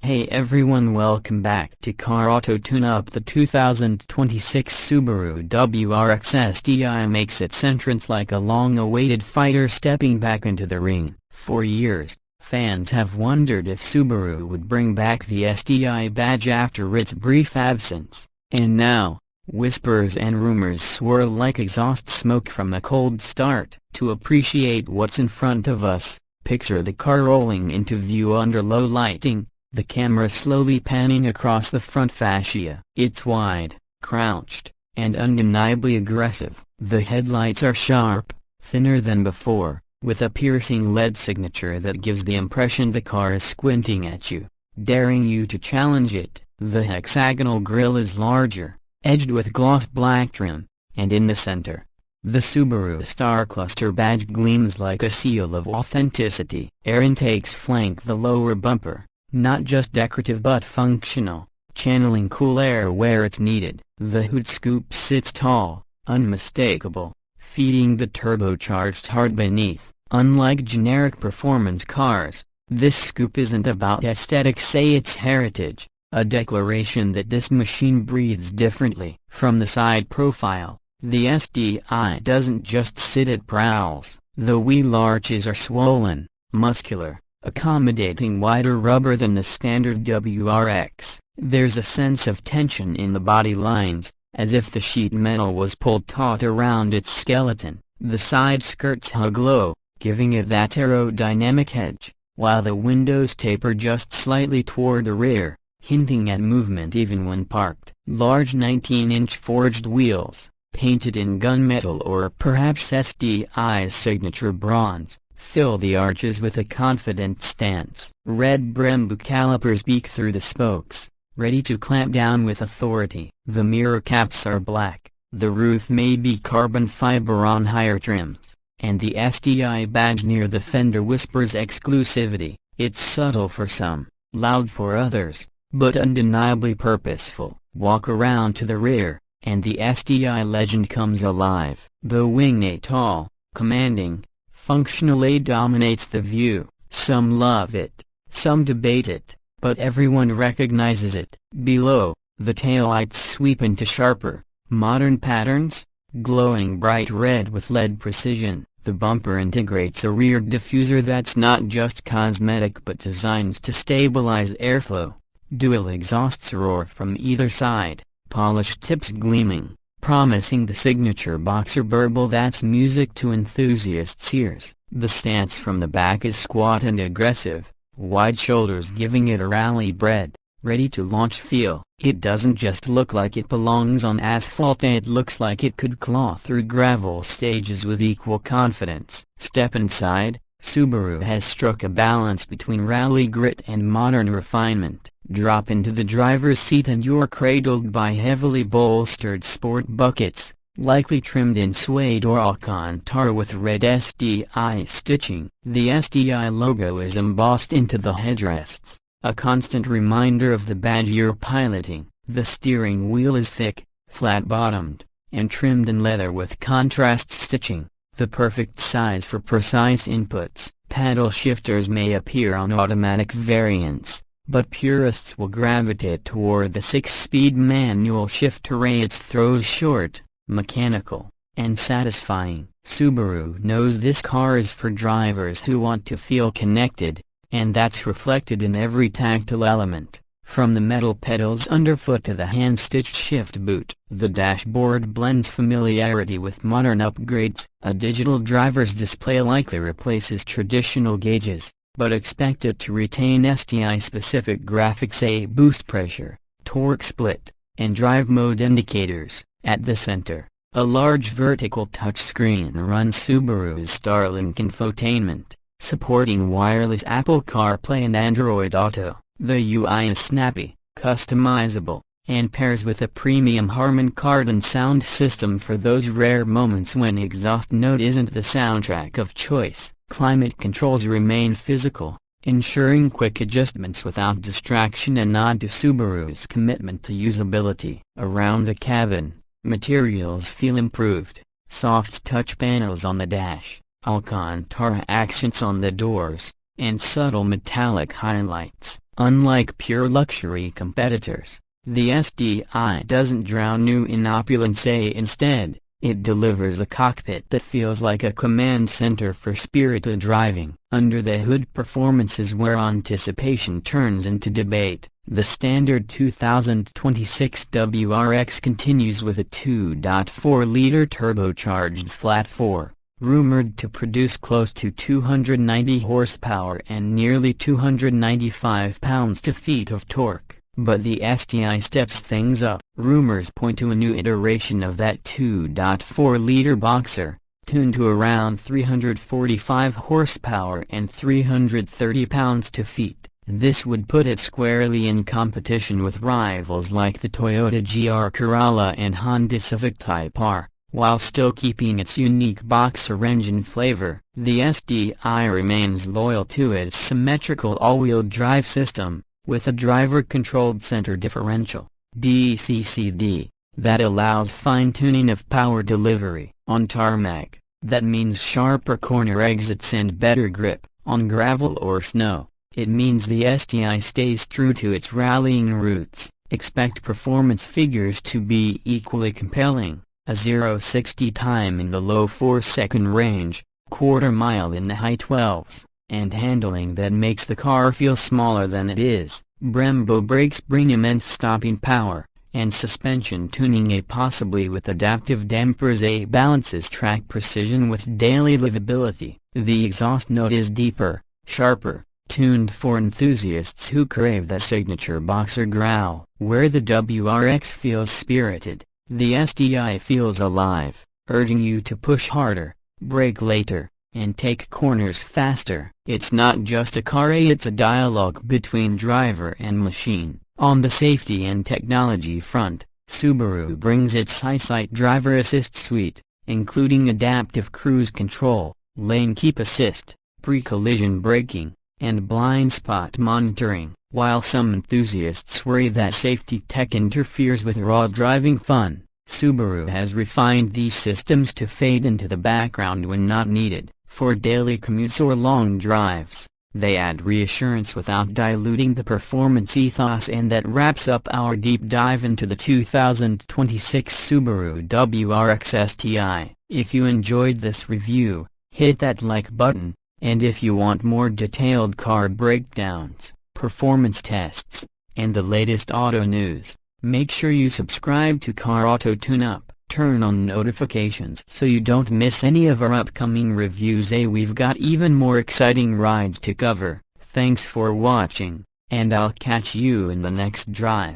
Hey everyone, welcome back to Car Auto Tune Up. The 2026 Subaru WRX STI makes its entrance like a long-awaited fighter stepping back into the ring. For years, fans have wondered if Subaru would bring back the STI badge after its brief absence. And now, whispers and rumors swirl like exhaust smoke from a cold start. To appreciate what's in front of us, picture the car rolling into view under low lighting, the camera slowly panning across the front fascia. It's wide, crouched, and undeniably aggressive. The headlights are sharp, thinner than before, with a piercing lead signature that gives the impression the car is squinting at you, daring you to challenge it. The hexagonal grille is larger, edged with gloss black trim, and in the center, the Subaru Star Cluster badge gleams like a seal of authenticity. Air intakes flank the lower bumper, not just decorative but functional, channeling cool air where it's needed. The hood scoop sits tall, unmistakable, feeding the turbocharged heart beneath. Unlike generic performance cars, this scoop isn't about aesthetics, it's heritage, a declaration that this machine breathes differently. From the side profile, the STI doesn't just sit, it prowls. The wheel arches are swollen, muscular, accommodating wider rubber than the standard WRX. There's a sense of tension in the body lines, as if the sheet metal was pulled taut around its skeleton. The side skirts hug low, giving it that aerodynamic edge, while the windows taper just slightly toward the rear, hinting at movement even when parked. Large 19-inch forged wheels, painted in gunmetal or perhaps STI's signature bronze, fill the arches with a confident stance. Red Brembo calipers peek through the spokes, ready to clamp down with authority. The mirror caps are black, the roof may be carbon fiber on higher trims, and the STI badge near the fender whispers exclusivity. It's subtle for some, loud for others, but undeniably purposeful. Walk around to the rear, and the STI legend comes alive. The wing tall, commanding, functionally dominates the view. Some love it, some debate it, but everyone recognizes it. Below, the taillights sweep into sharper, modern patterns, glowing bright red with LED precision. The bumper integrates a rear diffuser that's not just cosmetic but designed to stabilize airflow. Dual exhausts roar from either side, polished tips gleaming, promising the signature boxer burble that's music to enthusiasts' ears. The stance from the back is squat and aggressive, wide shoulders giving it a rally-bred, ready-to-launch feel. It doesn't just look like it belongs on asphalt, it looks like it could claw through gravel stages with equal confidence. Step inside. Subaru has struck a balance between rally grit and modern refinement. Drop into the driver's seat and you're cradled by heavily bolstered sport buckets, likely trimmed in suede or Alcantara with red STI stitching. The STI logo is embossed into the headrests, a constant reminder of the badge you're piloting. The steering wheel is thick, flat-bottomed, and trimmed in leather with contrast stitching, the perfect size for precise inputs. Paddle shifters may appear on automatic variants, but purists will gravitate toward the 6-speed manual shifter. Its throws short, mechanical, and satisfying. Subaru knows this car is for drivers who want to feel connected, and that's reflected in every tactile element, from the metal pedals underfoot to the hand-stitched shift boot. The dashboard blends familiarity with modern upgrades. A digital driver's display likely replaces traditional gauges, but expect it to retain STI-specific graphics, a boost pressure, torque split, and drive mode indicators. At the center, a large vertical touchscreen runs Subaru's Starlink infotainment, supporting wireless Apple CarPlay and Android Auto. The UI is snappy, customizable, and pairs with a premium Harman Kardon sound system for those rare moments when exhaust note isn't the soundtrack of choice. Climate controls remain physical, ensuring quick adjustments without distraction, a nod to Subaru's commitment to usability. Around the cabin, materials feel improved. Soft touch panels on the dash, Alcantara accents on the doors, and subtle metallic highlights. Unlike pure luxury competitors, the STI doesn't drown you in opulence. Instead, it delivers a cockpit that feels like a command center for spirited driving. Under the hood, performance is where anticipation turns into debate. The standard 2026 WRX continues with a 2.4-liter turbocharged flat-4, rumored to produce close to 290 horsepower and nearly 295 pounds-feet of torque. But the STI steps things up. Rumors point to a new iteration of that 2.4-liter boxer, tuned to around 345 horsepower and 330 pounds-feet. This would put it squarely in competition with rivals like the Toyota GR Corolla and Honda Civic Type R, while still keeping its unique boxer engine flavor. The STI remains loyal to its symmetrical all-wheel drive system, with a driver-controlled center differential (DCCD) that allows fine-tuning of power delivery. On tarmac, that means sharper corner exits and better grip. On gravel or snow, it means the STI stays true to its rallying roots. Expect performance figures to be equally compelling: a 0-60 time in the low 4-second range, quarter-mile in the high 12s, and handling that makes the car feel smaller than it is. Brembo brakes bring immense stopping power, and suspension tuning possibly with adaptive dampers balances track precision with daily livability. The exhaust note is deeper, sharper, tuned for enthusiasts who crave that signature boxer growl. Where the WRX feels spirited, the STI feels alive, urging you to push harder, brake later, and take corners faster. It's not just a car, it's a dialogue between driver and machine. On the safety and technology front, Subaru brings its EyeSight driver assist suite, including adaptive cruise control, lane keep assist, pre-collision braking, and blind spot monitoring. While some enthusiasts worry that safety tech interferes with raw driving fun, Subaru has refined these systems to fade into the background when not needed. For daily commutes or long drives, they add reassurance without diluting the performance ethos. And that wraps up our deep dive into the 2026 Subaru WRX STI. If you enjoyed this review, hit that like button, and if you want more detailed car breakdowns, performance tests, and the latest auto news, make sure you subscribe to Car Auto Tune-Up. Turn on notifications so you don't miss any of our upcoming reviews. We've got even more exciting rides to cover. Thanks for watching, and I'll catch you in the next drive.